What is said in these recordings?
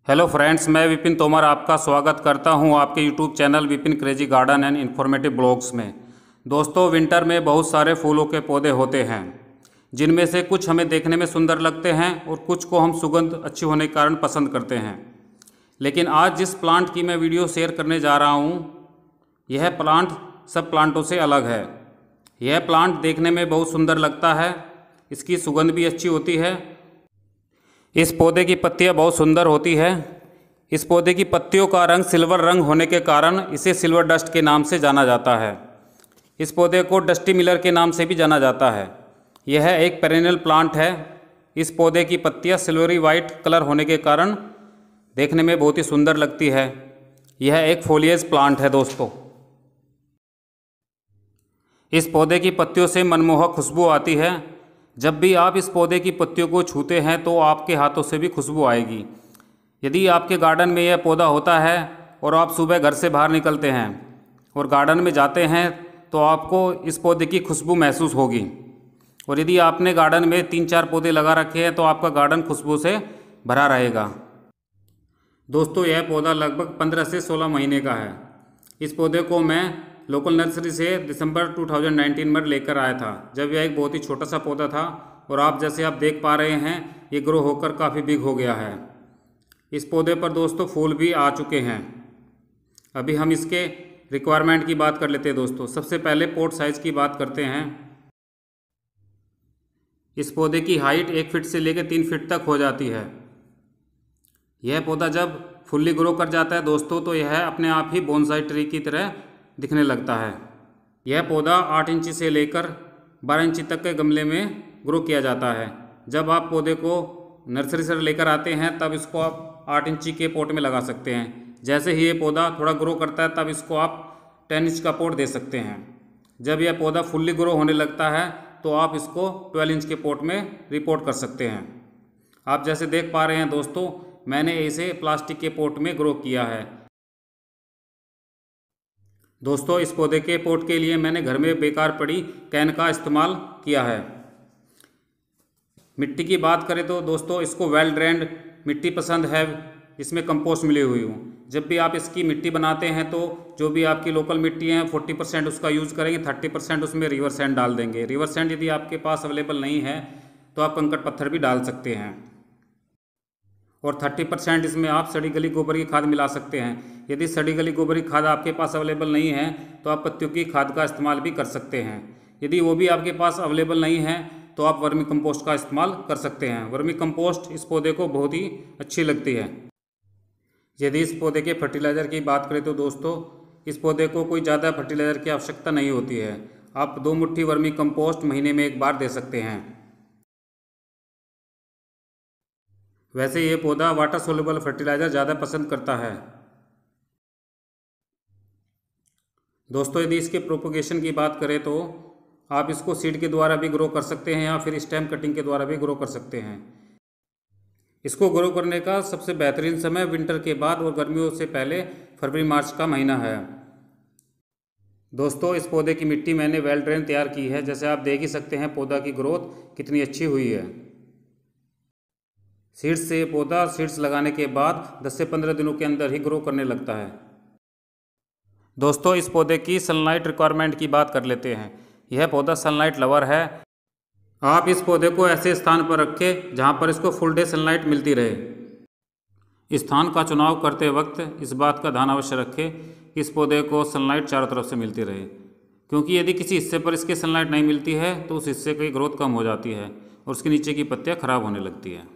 Hello friends, मैं विपिन तोमर आपका स्वागत करता हूं आपके YouTube channel Vipin crazy garden and informative blogs में। दोस्तों, विंटर में बहुत सारे फूलों के पौधे होते हैं, जिनमें से कुछ हमें देखने में सुंदर लगते हैं और कुछ को हम सुगंध अच्छी होने के कारण पसंद करते हैं। लेकिन आज जिस प्लांट की मैं वीडियो शेयर करने जा रहा हूँ, यह प्लांट सब प्लांटों से अलग है। यह प्लांट देखने में बहुत सुंदर लगता है, इसकी सुगंध भी अच्छी होती है। इस पौधे की पत्तियां बहुत सुंदर होती है। इस पौधे की पत्तियों का रंग सिल्वर रंग होने के कारण इसे सिल्वर डस्ट के नाम से जाना जाता है। इस पौधे को डस्टी मिलर के नाम से भी जाना जाता है। यह एक पेरेनियल प्लांट है। इस पौधे की पत्तियां सिल्वरी वाइट कलर होने के कारण देखने में बहुत ही सुंदर लगती है। यह एक फोलिएज प्लांट है। दोस्तों, इस पौधे की पत्तियों से मनमोहक खुशबू आती है। जब भी आप इस पौधे की पत्तियों को छूते हैं तो आपके हाथों से भी खुशबू आएगी। यदि आपके गार्डन में यह पौधा होता है और आप सुबह घर से बाहर निकलते हैं और गार्डन में जाते हैं तो आपको इस पौधे की खुशबू महसूस होगी। और यदि आपने गार्डन में 3-4 पौधे लगा रखे हैं तो आपका गार्डन खुशबू से भरा रहेगा। दोस्तों, यह पौधा लगभग 15 से 16 महीने का है। इस पौधे को मैं लोकल नर्सरी से दिसंबर 2019 में लेकर आया था, जब यह एक बहुत ही छोटा सा पौधा था। और आप जैसे आप देख पा रहे हैं, ये ग्रो होकर काफ़ी बिग हो गया है। इस पौधे पर दोस्तों फूल भी आ चुके हैं। अभी हम इसके रिक्वायरमेंट की बात कर लेते हैं। दोस्तों, सबसे पहले पॉट साइज़ की बात करते हैं। इस पौधे की हाइट 1 फीट से लेकर 3 फीट तक हो जाती है। यह पौधा जब फुल्ली ग्रो कर जाता है दोस्तों, तो यह अपने आप ही बोनसाई ट्री की तरह दिखने लगता है। यह पौधा 8 इंची से लेकर 12 इंची तक के गमले में ग्रो किया जाता है। जब आप पौधे को नर्सरी से लेकर आते हैं तब इसको आप 8 इंची के पॉट में लगा सकते हैं। जैसे ही ये पौधा थोड़ा ग्रो करता है तब इसको आप 10 इंच का पॉट दे सकते हैं। जब यह पौधा फुल्ली ग्रो होने लगता है तो आप इसको 12 इंच के पॉट में रिपोर्ट कर सकते हैं। आप जैसे देख पा रहे हैं दोस्तों, मैंने इसे प्लास्टिक के पॉट में ग्रो किया है। दोस्तों, इस पौधे के पॉट के लिए मैंने घर में बेकार पड़ी कैन का इस्तेमाल किया है। मिट्टी की बात करें तो दोस्तों, इसको वेल ड्रेन्ड मिट्टी पसंद है। इसमें कंपोस्ट मिली हुई हो। जब भी आप इसकी मिट्टी बनाते हैं तो जो भी आपकी लोकल मिट्टी है 40% उसका यूज़ करेंगे, 30% उसमें रिवर सैंड डाल देंगे। रिवर सैंड यदि आपके पास अवेलेबल नहीं है तो आप कंकड़ पत्थर भी डाल सकते हैं। और 30% इसमें आप सड़ी गली गोबर की खाद मिला सकते हैं। यदि सड़ी गली गोबर की खाद आपके पास अवेलेबल नहीं है तो आप पत्तियों की खाद का इस्तेमाल भी कर सकते हैं। यदि वो भी आपके पास अवेलेबल नहीं है तो आप वर्मी कंपोस्ट का इस्तेमाल कर सकते हैं। वर्मी कंपोस्ट इस पौधे को बहुत ही अच्छी लगती है। यदि इस पौधे के फर्टिलाइज़र की बात करें तो दोस्तों, इस पौधे को कोई ज़्यादा फर्टिलाइज़र की आवश्यकता नहीं होती है। आप 2 मुट्ठी वर्मी कंपोस्ट महीने में 1 बार दे सकते हैं। वैसे ये पौधा वाटर सोल्यूबल फर्टिलाइज़र ज़्यादा पसंद करता है। दोस्तों, यदि इसके प्रोपोगेशन की बात करें तो आप इसको सीड के द्वारा भी ग्रो कर सकते हैं या फिर स्टेम कटिंग के द्वारा भी ग्रो कर सकते हैं। इसको ग्रो करने का सबसे बेहतरीन समय विंटर के बाद और गर्मियों से पहले फरवरी मार्च का महीना है। दोस्तों, इस पौधे की मिट्टी मैंने वेल ड्रेन तैयार की है। जैसे आप देख ही सकते हैं पौधा की ग्रोथ कितनी अच्छी हुई है। सीड्स से ये पौधा सीड्स लगाने के बाद 10 से 15 दिनों के अंदर ही ग्रो करने लगता है। दोस्तों, इस पौधे की सनलाइट रिक्वायरमेंट की बात कर लेते हैं। यह पौधा सनलाइट लवर है। आप इस पौधे को ऐसे स्थान पर रखें जहां पर इसको फुल डे सनलाइट मिलती रहे। स्थान का चुनाव करते वक्त इस बात का ध्यान अवश्य रखें कि इस पौधे को सनलाइट चारों तरफ से मिलती रहे, क्योंकि यदि किसी हिस्से पर इसके सनलाइट नहीं मिलती है तो उस हिस्से की ग्रोथ कम हो जाती है और उसके नीचे की पत्तियाँ खराब होने लगती है।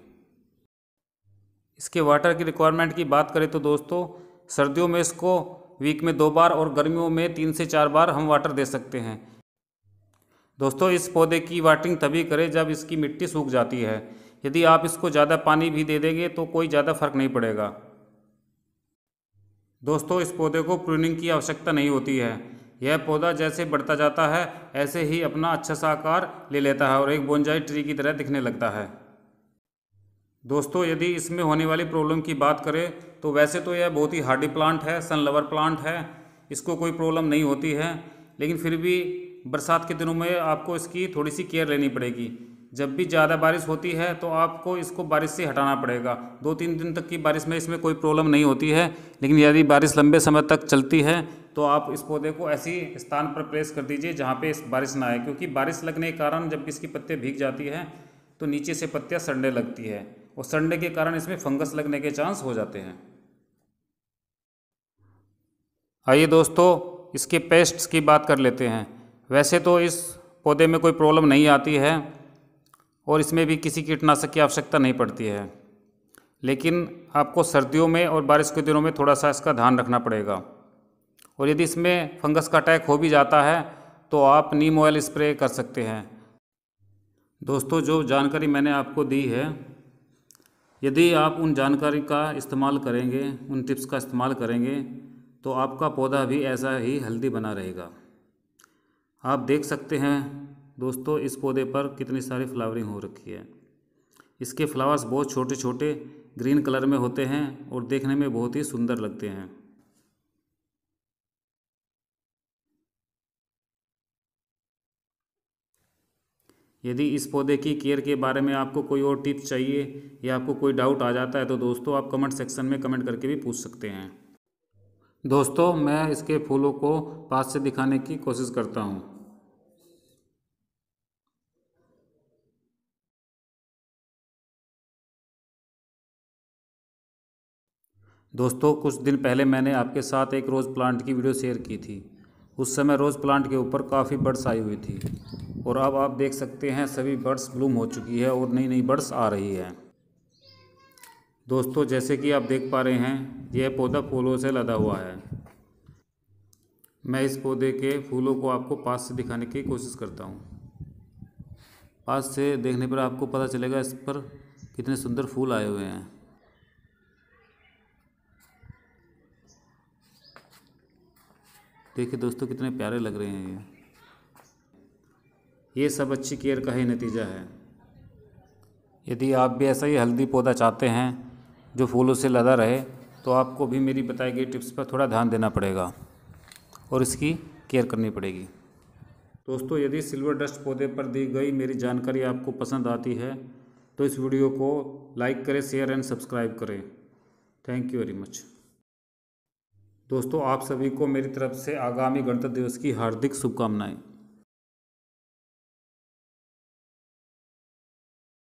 इसके वाटर की रिक्वायरमेंट की बात करें तो दोस्तों, सर्दियों में इसको वीक में 2 बार और गर्मियों में 3 से 4 बार हम वाटर दे सकते हैं। दोस्तों, इस पौधे की वाटरिंग तभी करें जब इसकी मिट्टी सूख जाती है। यदि आप इसको ज़्यादा पानी भी दे देंगे तो कोई ज़्यादा फर्क नहीं पड़ेगा। दोस्तों, इस पौधे को प्रूनिंग की आवश्यकता नहीं होती है। यह पौधा जैसे बढ़ता जाता है ऐसे ही अपना अच्छा सा आकार ले लेता है और एक बोनसाई ट्री की तरह दिखने लगता है। दोस्तों, यदि इसमें होने वाली प्रॉब्लम की बात करें तो वैसे तो यह बहुत ही हार्डी प्लांट है, सन लवर प्लांट है। इसको कोई प्रॉब्लम नहीं होती है, लेकिन फिर भी बरसात के दिनों में आपको इसकी थोड़ी सी केयर लेनी पड़ेगी। जब भी ज़्यादा बारिश होती है तो आपको इसको बारिश से हटाना पड़ेगा। 2-3 दिन तक की बारिश में इसमें कोई प्रॉब्लम नहीं होती है, लेकिन यदि बारिश लंबे समय तक चलती है तो आप इस पौधे को ऐसी स्थान पर प्लेस कर दीजिए जहाँ पे इस बारिश ना आए, क्योंकि बारिश लगने के कारण जब इसकी पत्ते भीग जाती है तो नीचे से पत्तियाँ सड़ने लगती है और सड़ने के कारण इसमें फंगस लगने के चांस हो जाते हैं। आइए दोस्तों, इसके पेस्ट्स की बात कर लेते हैं। वैसे तो इस पौधे में कोई प्रॉब्लम नहीं आती है और इसमें भी किसी कीटनाशक की आवश्यकता नहीं पड़ती है, लेकिन आपको सर्दियों में और बारिश के दिनों में थोड़ा सा इसका ध्यान रखना पड़ेगा। और यदि इसमें फंगस का अटैक हो भी जाता है तो आप नीम ऑयल स्प्रे कर सकते हैं। दोस्तों, जो जानकारी मैंने आपको दी है, यदि आप उन जानकारी का इस्तेमाल करेंगे, उन टिप्स का इस्तेमाल करेंगे तो आपका पौधा भी ऐसा ही हेल्दी बना रहेगा। आप देख सकते हैं दोस्तों, इस पौधे पर कितनी सारी फ्लावरिंग हो रखी है। इसके फ्लावर्स बहुत छोटे छोटे ग्रीन कलर में होते हैं और देखने में बहुत ही सुंदर लगते हैं। यदि इस पौधे की केयर के बारे में आपको कोई और टिप्स चाहिए या आपको कोई डाउट आ जाता है तो दोस्तों आप कमेंट सेक्शन में कमेंट करके भी पूछ सकते हैं। दोस्तों, मैं इसके फूलों को पास से दिखाने की कोशिश करता हूँ। दोस्तों, कुछ दिन पहले मैंने आपके साथ एक रोज़ प्लांट की वीडियो शेयर की थी। उस समय रोज़ प्लांट के ऊपर काफ़ी बर्ड्स आई हुई थी और अब आप देख सकते हैं सभी बर्ड्स ब्लूम हो चुकी है और नई नई बर्ड्स आ रही है। दोस्तों, जैसे कि आप देख पा रहे हैं, यह पौधा फूलों से लदा हुआ है। मैं इस पौधे के फूलों को आपको पास से दिखाने की कोशिश करता हूँ। पास से देखने पर आपको पता चलेगा इस पर कितने सुंदर फूल आए हुए हैं। देखिए दोस्तों, कितने प्यारे लग रहे हैं ये सब अच्छी केयर का ही नतीजा है। यदि आप भी ऐसा ही हेल्दी पौधा चाहते हैं जो फूलों से लदा रहे तो आपको भी मेरी बताई गई टिप्स पर थोड़ा ध्यान देना पड़ेगा और इसकी केयर करनी पड़ेगी। दोस्तों, यदि सिल्वर डस्ट पौधे पर दी गई मेरी जानकारी आपको पसंद आती है तो इस वीडियो को लाइक करें, शेयर एंड सब्सक्राइब करें। Thank you very much. दोस्तों, आप सभी को मेरी तरफ से आगामी गणतंत्र दिवस की हार्दिक शुभकामनाएं।